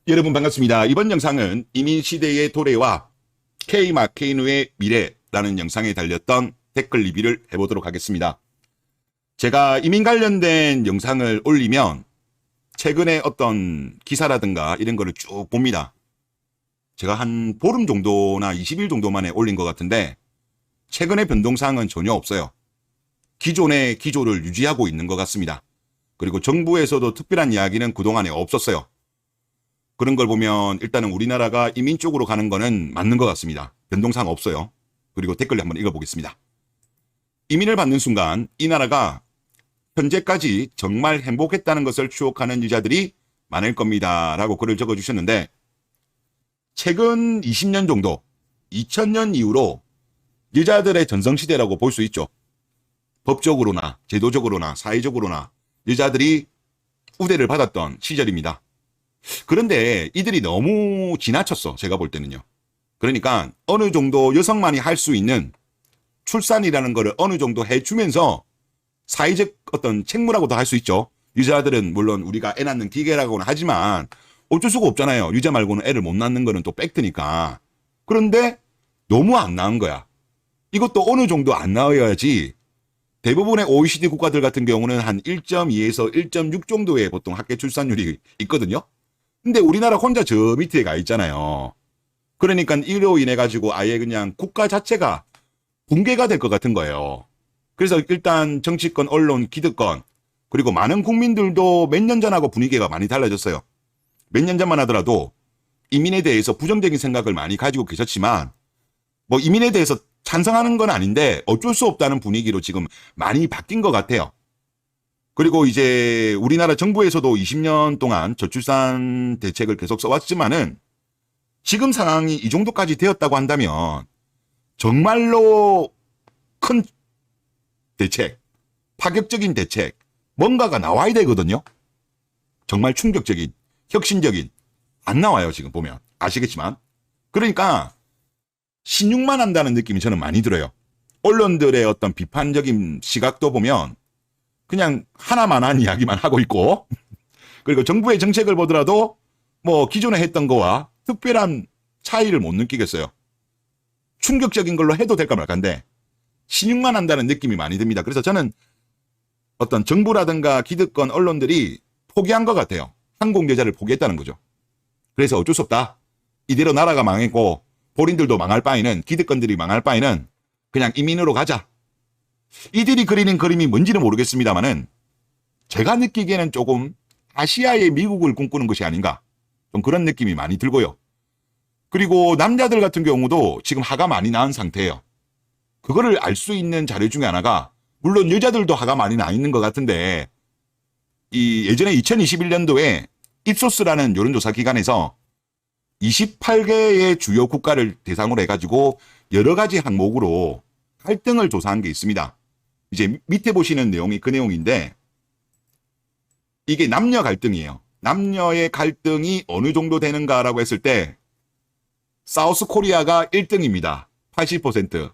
여러분 반갑습니다. 이번 영상은 이민시대의 도래와 K마케이누의 미래라는 영상에 달렸던 댓글 리뷰를 해보도록 하겠습니다. 제가 이민 관련된 영상을 올리면 최근에 어떤 기사라든가 이런 거를 쭉 봅니다. 제가 한 보름 정도나 20일 정도 만에 올린 것 같은데 최근의 변동사항은 전혀 없어요. 기존의 기조를 유지하고 있는 것 같습니다. 그리고 정부에서도 특별한 이야기는 그동안에 없었어요. 그런 걸 보면 일단은 우리나라가 이민 쪽으로 가는 거는 맞는 것 같습니다. 변동사항 없어요. 그리고 댓글 한번 읽어보겠습니다. 이민을 받는 순간 이 나라가 현재까지 정말 행복했다는 것을 추억하는 유저들이 많을 겁니다. 라고 글을 적어주셨는데 최근 20년 정도 2000년 이후로 여자들의 전성시대라고 볼 수 있죠. 법적으로나 제도적으로나 사회적으로나 여자들이 우대를 받았던 시절입니다. 그런데 이들이 너무 지나쳤어. 제가 볼 때는요. 그러니까 어느 정도 여성만이 할 수 있는 출산이라는 거를 어느 정도 해주면서 사회적 어떤 책무라고도 할 수 있죠. 유자들은 물론 우리가 애 낳는 기계라고는 하지만 어쩔 수가 없잖아요. 유자 말고는 애를 못 낳는 거는 또 팩트니까. 그런데 너무 안 낳은 거야. 이것도 어느 정도 안 낳아야지. 대부분의 OECD 국가들 같은 경우는 한 1.2에서 1.6 정도의 보통 학계 출산율이 있거든요. 근데 우리나라 혼자 저 밑에 가 있잖아요. 그러니까 이로 인해 가지고 아예 그냥 국가 자체가 붕괴가 될 것 같은 거예요. 그래서 일단 정치권, 언론, 기득권 그리고 많은 국민들도 몇 년 전하고 분위기가 많이 달라졌어요. 몇 년 전만 하더라도 이민에 대해서 부정적인 생각을 많이 가지고 계셨지만 뭐 이민에 대해서 찬성하는 건 아닌데 어쩔 수 없다는 분위기로 지금 많이 바뀐 것 같아요. 그리고 이제 우리나라 정부에서도 20년 동안 저출산 대책을 계속 써왔지만은 지금 상황이 이 정도까지 되었다고 한다면 정말로 큰 대책, 파격적인 대책, 뭔가가 나와야 되거든요. 정말 충격적인, 혁신적인, 안 나와요, 지금 보면. 아시겠지만. 그러니까 신용만 한다는 느낌이 저는 많이 들어요. 언론들의 어떤 비판적인 시각도 보면 그냥 하나만한 이야기만 하고 있고 그리고 정부의 정책을 보더라도 뭐 기존에 했던 거와 특별한 차이를 못 느끼겠어요. 충격적인 걸로 해도 될까 말까인데 신용만 한다는 느낌이 많이 듭니다. 그래서 저는 어떤 정부라든가 기득권 언론들이 포기한 것 같아요. 한국 여자를 포기했다는 거죠. 그래서 어쩔 수 없다. 이대로 나라가 망했고 본인들도 망할 바에는 기득권들이 망할 바에는 그냥 이민으로 가자. 이들이 그리는 그림이 뭔지는 모르겠습니다만은 제가 느끼기에는 조금 아시아의 미국을 꿈꾸는 것이 아닌가 좀 그런 느낌이 많이 들고요. 그리고 남자들 같은 경우도 지금 하가 많이 나은 상태예요. 그거를 알 수 있는 자료 중에 하나가 물론 여자들도 하가 많이 나 있는 것 같은데 이 예전에 2021년도에 입소스라는 여론조사 기관에서 28개의 주요 국가를 대상으로 해가지고 여러 가지 항목으로 갈등을 조사한 게 있습니다. 이제 밑에 보시는 내용이 그 내용인데 이게 남녀 갈등이에요. 남녀의 갈등이 어느 정도 되는가라고 했을 때 사우스 코리아가 1등입니다. 80%.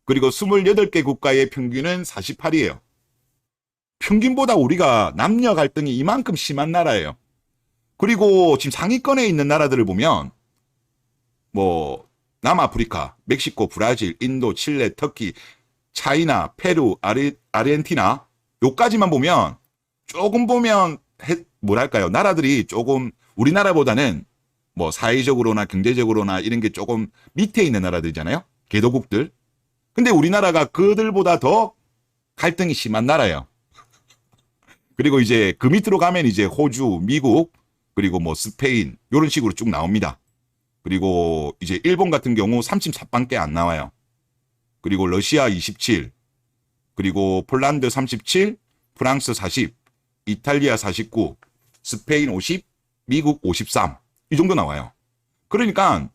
그리고 28개 국가의 평균은 48이에요. 평균보다 우리가 남녀 갈등이 이만큼 심한 나라예요. 그리고 지금 상위권에 있는 나라들을 보면 뭐 남아프리카, 멕시코, 브라질, 인도, 칠레, 터키, 차이나, 페루, 아르헨티나 요까지만 보면 조금 보면 뭐랄까요 나라들이 조금 우리나라보다는 뭐 사회적으로나 경제적으로나 이런 게 조금 밑에 있는 나라들이잖아요. 개도국들. 근데 우리나라가 그들보다 더 갈등이 심한 나라예요. 그리고 이제 그 밑으로 가면 이제 호주, 미국 그리고 뭐 스페인 이런 식으로 쭉 나옵니다. 그리고 이제 일본 같은 경우 34밖에 안 나와요. 그리고 러시아 27, 그리고 폴란드 37, 프랑스 40, 이탈리아 49, 스페인 50, 미국 53. 이 정도 나와요. 그러니까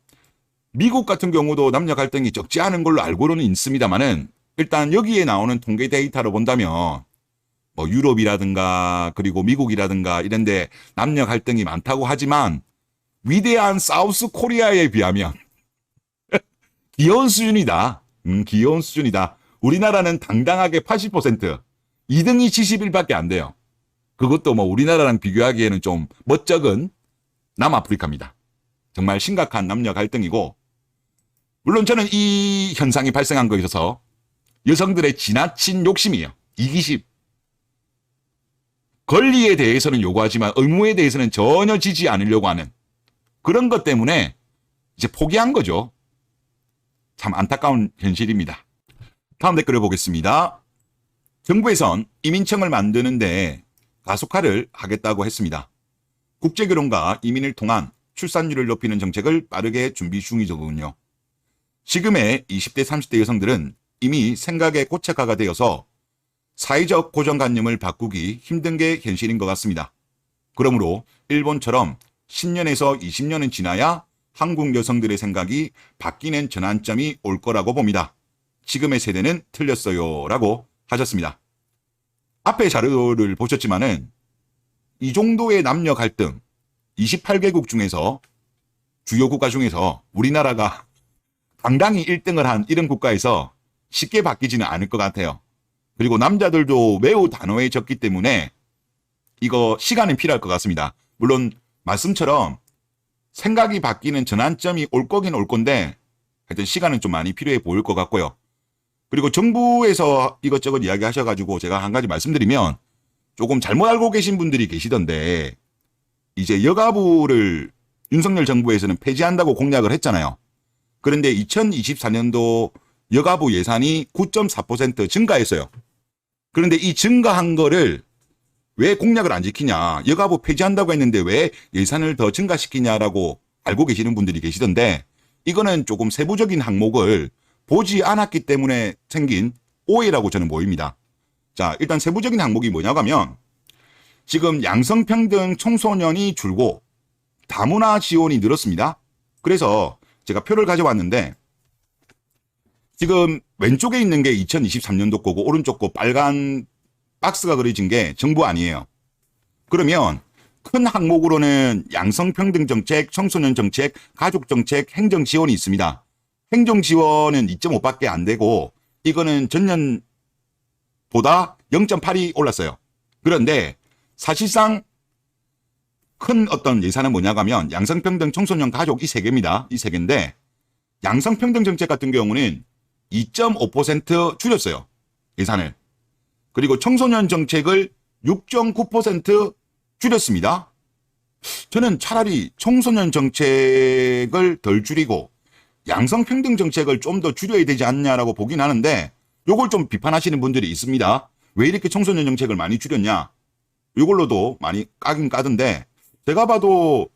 미국 같은 경우도 남녀 갈등이 적지 않은 걸로 알고는 있습니다만은 일단 여기에 나오는 통계 데이터로 본다면 뭐 유럽이라든가 그리고 미국이라든가 이런데 남녀 갈등이 많다고 하지만 위대한 사우스 코리아에 비하면 귀여운 수준이다. 귀여운 수준이다. 우리나라는 당당하게 80%, 2등이 71밖에 안 돼요. 그것도 뭐 우리나라랑 비교하기에는 좀 멋쩍은 남아프리카입니다. 정말 심각한 남녀 갈등이고, 물론 저는 이 현상이 발생한 거에 있어서 여성들의 지나친 욕심이에요. 이기심. 권리에 대해서는 요구하지만 의무에 대해서는 전혀 지지 않으려고 하는 그런 것 때문에 이제 포기한 거죠. 참 안타까운 현실입니다. 다음 댓글을 보겠습니다. 정부에선 이민청을 만드는데 가속화를 하겠다고 했습니다. 국제결혼과 이민을 통한 출산율을 높이는 정책을 빠르게 준비 중이더군요. 지금의 20대, 30대 여성들은 이미 생각의 고착화가 되어서 사회적 고정관념을 바꾸기 힘든 게 현실인 것 같습니다. 그러므로 일본처럼 10년에서 20년은 지나야 한국 여성들의 생각이 바뀌는 전환점이 올 거라고 봅니다. 지금의 세대는 틀렸어요. 라고 하셨습니다. 앞에 자료를 보셨지만은 이 정도의 남녀 갈등 28개국 중에서 주요 국가 중에서 우리나라가 당당히 1등을 한 이런 국가에서 쉽게 바뀌지는 않을 것 같아요. 그리고 남자들도 매우 단호해졌기 때문에 이거 시간은 필요할 것 같습니다. 물론 말씀처럼 생각이 바뀌는 전환점이 올 거긴 올 건데 하여튼 시간은 좀 많이 필요해 보일 것 같고요. 그리고 정부에서 이것저것 이야기하셔가지고 제가 한 가지 말씀드리면 조금 잘못 알고 계신 분들이 계시던데 이제 여가부를 윤석열 정부에서는 폐지한다고 공약을 했잖아요. 그런데 2024년도 여가부 예산이 9.4% 증가했어요. 그런데 이 증가한 거를 왜 공약을 안 지키냐, 여가부 폐지한다고 했는데 왜 예산을 더 증가시키냐라고 알고 계시는 분들이 계시던데 이거는 조금 세부적인 항목을 보지 않았기 때문에 생긴 오해라고 저는 보입니다. 자, 일단 세부적인 항목이 뭐냐고 하면 지금 양성평등 청소년이 줄고 다문화 지원이 늘었습니다. 그래서 제가 표를 가져왔는데 지금 왼쪽에 있는 게 2023년도 거고 오른쪽 거 빨간 박스가 그려진 게 정부 아니에요. 그러면 큰 항목으로는 양성평등 정책, 청소년 정책, 가족 정책, 행정 지원이 있습니다. 행정 지원은 2.5밖에 안 되고 이거는 전년보다 0.8이 올랐어요. 그런데 사실상 큰 어떤 예산은 뭐냐고 하면 양성평등, 청소년, 가족 이 세 개입니다. 이 세 개인데 양성평등 정책 같은 경우는 2.5% 줄였어요. 예산을. 그리고 청소년 정책을 6.9% 줄였습니다. 저는 차라리 청소년 정책을 덜 줄이고 양성평등 정책을 좀 더 줄여야 되지 않냐라고 보긴 하는데 요걸 좀 비판하시는 분들이 있습니다. 왜 이렇게 청소년 정책을 많이 줄였냐. 이걸로도 많이 까긴 까던데 제가 봐도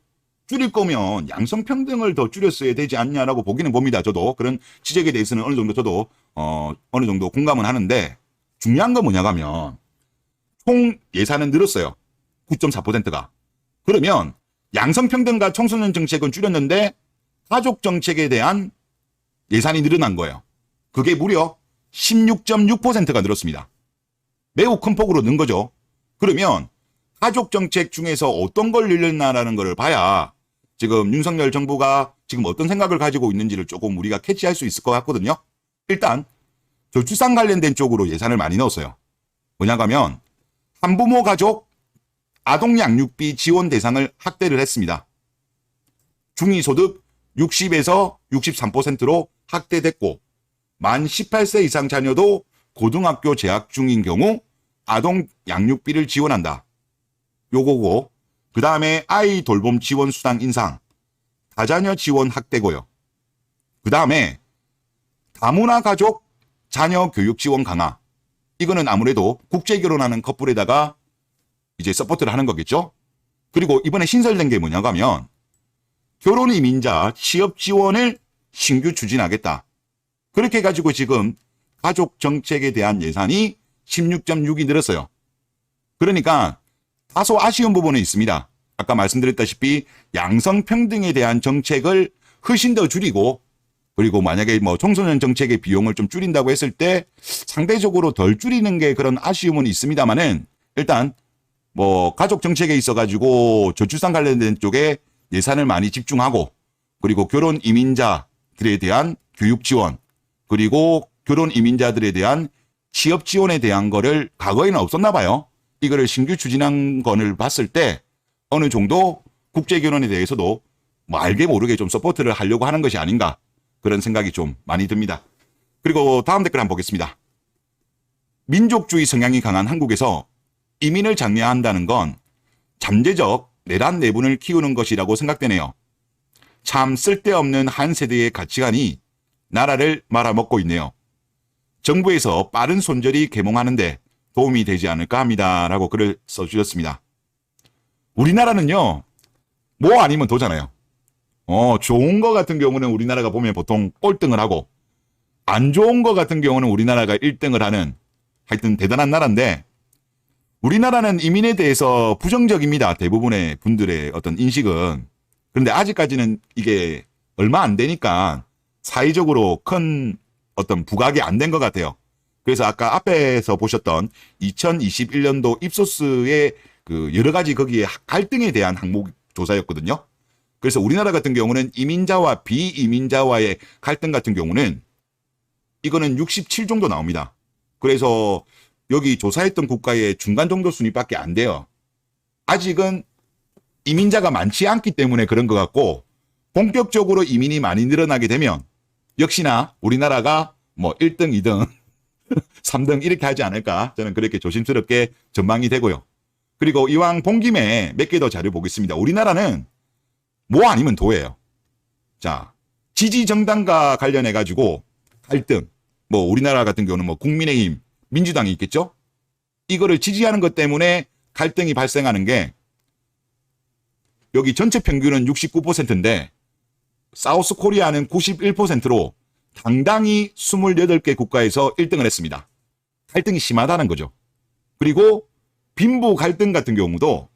줄일 거면 양성평등을 더 줄였어야 되지 않냐라고 보기는 봅니다. 저도 그런 지적에 대해서는 어느 정도 저도 어느 정도 공감은 하는데 중요한 건 뭐냐고 하면 총 예산은 늘었어요. 9.4%가. 그러면 양성평등과 청소년 정책은 줄였는데 가족 정책에 대한 예산이 늘어난 거예요. 그게 무려 16.6%가 늘었습니다. 매우 큰 폭으로 는 거죠. 그러면 가족 정책 중에서 어떤 걸 늘렸나라는 걸 봐야 지금 윤석열 정부가 지금 어떤 생각을 가지고 있는지를 조금 우리가 캐치할 수 있을 것 같거든요. 일단 저출산 관련된 쪽으로 예산을 많이 넣었어요. 뭐냐고 하면 한부모 가족 아동 양육비 지원 대상을 확대를 했습니다. 중위소득 60에서 63%로 확대됐고 만 18세 이상 자녀도 고등학교 재학 중인 경우 아동 양육비를 지원한다. 요거고 그 다음에 아이 돌봄 지원 수당 인상, 다자녀 지원 확대고요. 그 다음에 다문화 가족 자녀 교육 지원 강화. 이거는 아무래도 국제 결혼하는 커플에다가 이제 서포트를 하는 거겠죠. 그리고 이번에 신설된 게 뭐냐고 하면 결혼 이민자 취업 지원을 신규 추진하겠다. 그렇게 해가지고 지금 가족 정책에 대한 예산이 16.6이 늘었어요. 그러니까 다소 아쉬운 부분은 있습니다. 아까 말씀드렸다시피 양성평등에 대한 정책을 훨씬 더 줄이고 그리고 만약에 뭐 청소년 정책의 비용을 좀 줄인다고 했을 때 상대적으로 덜 줄이는 게 그런 아쉬움은 있습니다만은 일단 뭐 가족 정책에 있어가지고 저출산 관련된 쪽에 예산을 많이 집중하고 그리고 결혼 이민자들에 대한 교육 지원 그리고 결혼 이민자들에 대한 취업 지원에 대한 거를 과거에는 없었나 봐요. 이거를 신규 추진한 거를 봤을 때 어느 정도 국제결혼에 대해서도 뭐 알게 모르게 좀 서포트를 하려고 하는 것이 아닌가 그런 생각이 좀 많이 듭니다. 그리고 다음 댓글 한번 보겠습니다. 민족주의 성향이 강한 한국에서 이민을 장려한다는 건 잠재적 내란 내분을 키우는 것이라고 생각되네요. 참 쓸데없는 한 세대의 가치관이 나라를 말아먹고 있네요. 정부에서 빠른 손절이 개몽하는데 도움이 되지 않을까 합니다. 라고 글을 써주셨습니다. 우리나라는요, 뭐 아니면 도잖아요. 좋은 거 같은 경우는 우리나라가 보면 보통 꼴등을 하고, 안 좋은 거 같은 경우는 우리나라가 1등을 하는 하여튼 대단한 나라인데, 우리나라는 이민에 대해서 부정적입니다. 대부분의 분들의 어떤 인식은. 그런데 아직까지는 이게 얼마 안 되니까 사회적으로 큰 어떤 부각이 안 된 것 같아요. 그래서 아까 앞에서 보셨던 2021년도 입소스의 그 여러 가지 거기에 갈등에 대한 항목 조사였거든요. 그래서 우리나라 같은 경우는 이민자와 비이민자와의 갈등 같은 경우는 이거는 67 정도 나옵니다. 그래서 여기 조사했던 국가의 중간 정도 순위밖에 안 돼요. 아직은 이민자가 많지 않기 때문에 그런 것 같고 본격적으로 이민이 많이 늘어나게 되면 역시나 우리나라가 뭐 1등, 2등, 3등 이렇게 하지 않을까 저는 그렇게 조심스럽게 전망이 되고요. 그리고 이왕 본 김에 몇 개 더 자료 보겠습니다. 우리나라는 뭐 아니면 도예요. 자, 지지 정당과 관련해 가지고 갈등. 뭐 우리나라 같은 경우는 뭐 국민의힘, 민주당이 있겠죠? 이거를 지지하는 것 때문에 갈등이 발생하는 게 여기 전체 평균은 69%인데 사우스 코리아는 91%로 당당히 28개 국가에서 1등을 했습니다. 갈등이 심하다는 거죠. 그리고 빈부 갈등 같은 경우도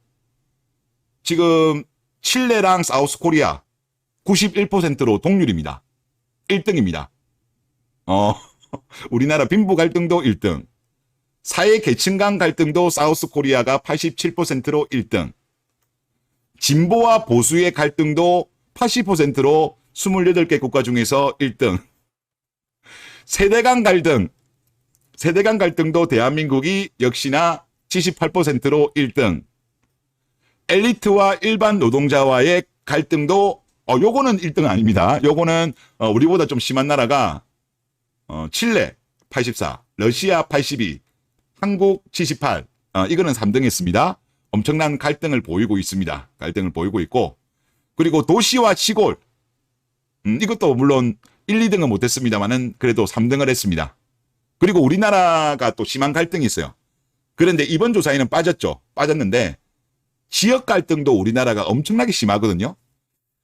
지금 칠레랑 사우스 코리아 91%로 동률입니다. 1등입니다. 우리나라 빈부 갈등도 1등. 사회 계층 간 갈등도 사우스 코리아가 87%로 1등. 진보와 보수의 갈등도 80%로 28개 국가 중에서 1등. 세대 간 갈등도 대한민국이 역시나 78%로 1등. 엘리트와 일반 노동자와의 갈등도 요거는 1등 아닙니다. 요거는 우리보다 좀 심한 나라가 칠레 84, 러시아 82, 한국 78. 이거는 3등 했습니다. 엄청난 갈등을 보이고 있습니다. 갈등을 보이고 있고 그리고 도시와 시골 이것도 물론 1, 2등은 못했습니다만은 그래도 3등을 했습니다. 그리고 우리나라가 또 심한 갈등이 있어요. 그런데 이번 조사에는 빠졌는데 지역 갈등도 우리나라가 엄청나게 심하거든요.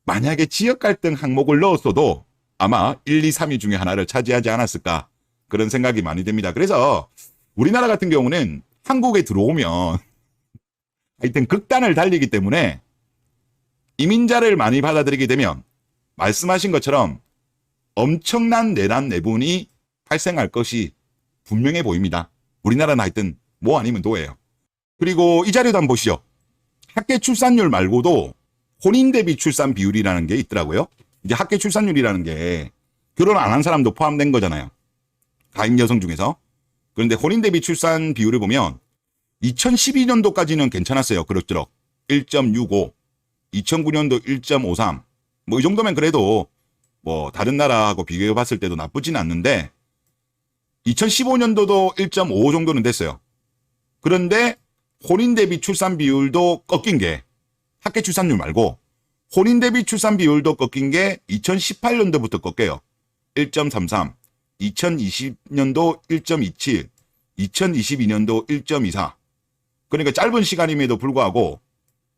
만약에 지역 갈등 항목을 넣었어도 아마 1, 2, 3위 중에 하나를 차지하지 않았을까 그런 생각이 많이 듭니다. 그래서 우리나라 같은 경우는 한국에 들어오면 하여튼 극단을 달리기 때문에 이민자를 많이 받아들이게 되면 말씀하신 것처럼 엄청난 내란 내분이 발생할 것이 분명해 보입니다. 우리나라는 하여튼 뭐 아니면 도예요. 그리고 이 자료도 한번 보시죠. 학계 출산율 말고도 혼인 대비 출산 비율이라는 게 있더라고요. 이제 학계 출산율이라는 게 결혼 안 한 사람도 포함된 거잖아요. 가임 여성 중에서. 그런데 혼인 대비 출산 비율을 보면 2012년도까지는 괜찮았어요. 그럭저럭 1.65, 2009년도 1.53. 뭐 이 정도면 그래도 뭐 다른 나라하고 비교해 봤을 때도 나쁘진 않는데 2015년도도 1.55 정도는 됐어요. 그런데 혼인 대비 출산 비율도 꺾인 게 학계 출산율 말고 혼인 대비 출산 비율도 꺾인 게 2018년도부터 꺾여요. 1.33, 2020년도 1.27, 2022년도 1.24. 그러니까 짧은 시간임에도 불구하고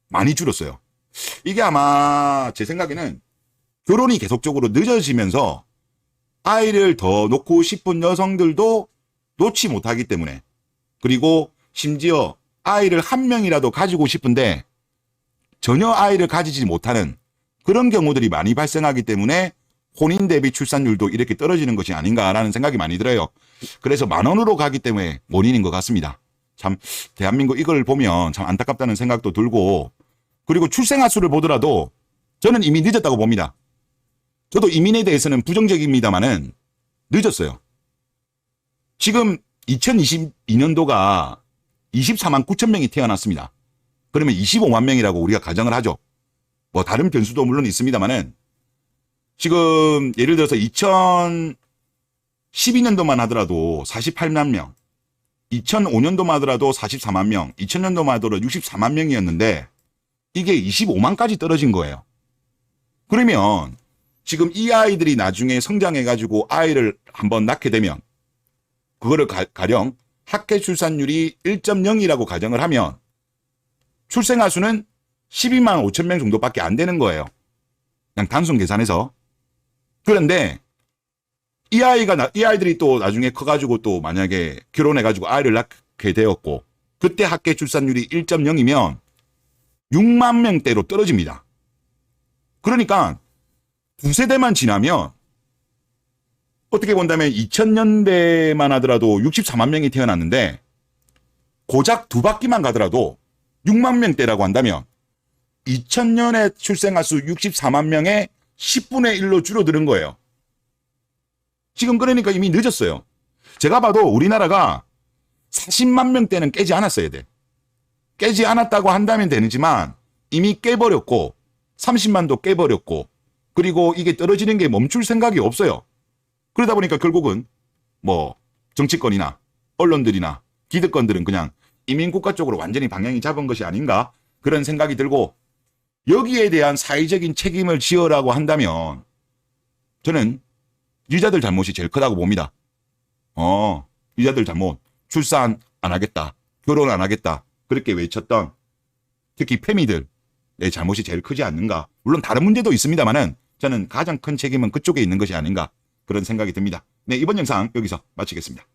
많이 줄었어요. 이게 아마 제 생각에는 결혼이 계속적으로 늦어지면서 아이를 더 놓고 싶은 여성들도 놓지 못하기 때문에 그리고 심지어 아이를 한 명이라도 가지고 싶은데 전혀 아이를 가지지 못하는 그런 경우들이 많이 발생하기 때문에 혼인 대비 출산율도 이렇게 떨어지는 것이 아닌가라는 생각이 많이 들어요. 그래서 10,000원으로 가기 때문에 원인인 것 같습니다. 참 대한민국 이걸 보면 참 안타깝다는 생각도 들고 그리고 출생아 수를 보더라도 저는 이미 늦었다고 봅니다. 저도 이민에 대해서는 부정적입니다만은 늦었어요. 지금 2022년도가 24만 9천 명이 태어났습니다. 그러면 25만 명이라고 우리가 가정을 하죠. 뭐 다른 변수도 물론 있습니다만은 지금 예를 들어서 2012년도만 하더라도 48만 명, 2005년도만 하더라도 44만 명, 2000년도만 하더라도 64만 명이었는데 이게 25만까지 떨어진 거예요. 그러면 지금 이 아이들이 나중에 성장해가지고 아이를 한번 낳게 되면 그거를 가령 학계 출산율이 1.0이라고 가정을 하면 출생아 수는 12만 5천 명 정도밖에 안 되는 거예요. 그냥 단순 계산해서. 그런데 이 아이들이 또 나중에 커가지고 또 만약에 결혼해가지고 아이를 낳게 되었고 그때 학계 출산율이 1.0이면 6만 명대로 떨어집니다. 그러니까 두세대만 지나면 어떻게 본다면 2000년대만 하더라도 64만 명이 태어났는데 고작 두 바퀴만 가더라도 6만 명대라고 한다면 2000년에 출생아 수 64만 명의 10분의 1로 줄어드는 거예요. 지금 그러니까 이미 늦었어요. 제가 봐도 우리나라가 40만 명대는 깨지 않았어야 돼. 깨지 않았다고 한다면 되지만 이미 깨버렸고 30만도 깨버렸고 그리고 이게 떨어지는 게 멈출 생각이 없어요. 그러다 보니까 결국은 뭐 정치권이나 언론들이나 기득권들은 그냥 이민국가 쪽으로 완전히 방향이 잡은 것이 아닌가 그런 생각이 들고 여기에 대한 사회적인 책임을 지어라고 한다면 저는 유자들 잘못이 제일 크다고 봅니다. 유자들 잘못. 출산 안 하겠다. 결혼 안 하겠다. 그렇게 외쳤던 특히 페미들의 잘못이 제일 크지 않는가. 물론 다른 문제도 있습니다만은 저는 가장 큰 책임은 그쪽에 있는 것이 아닌가 그런 생각이 듭니다. 네, 이번 영상 여기서 마치겠습니다.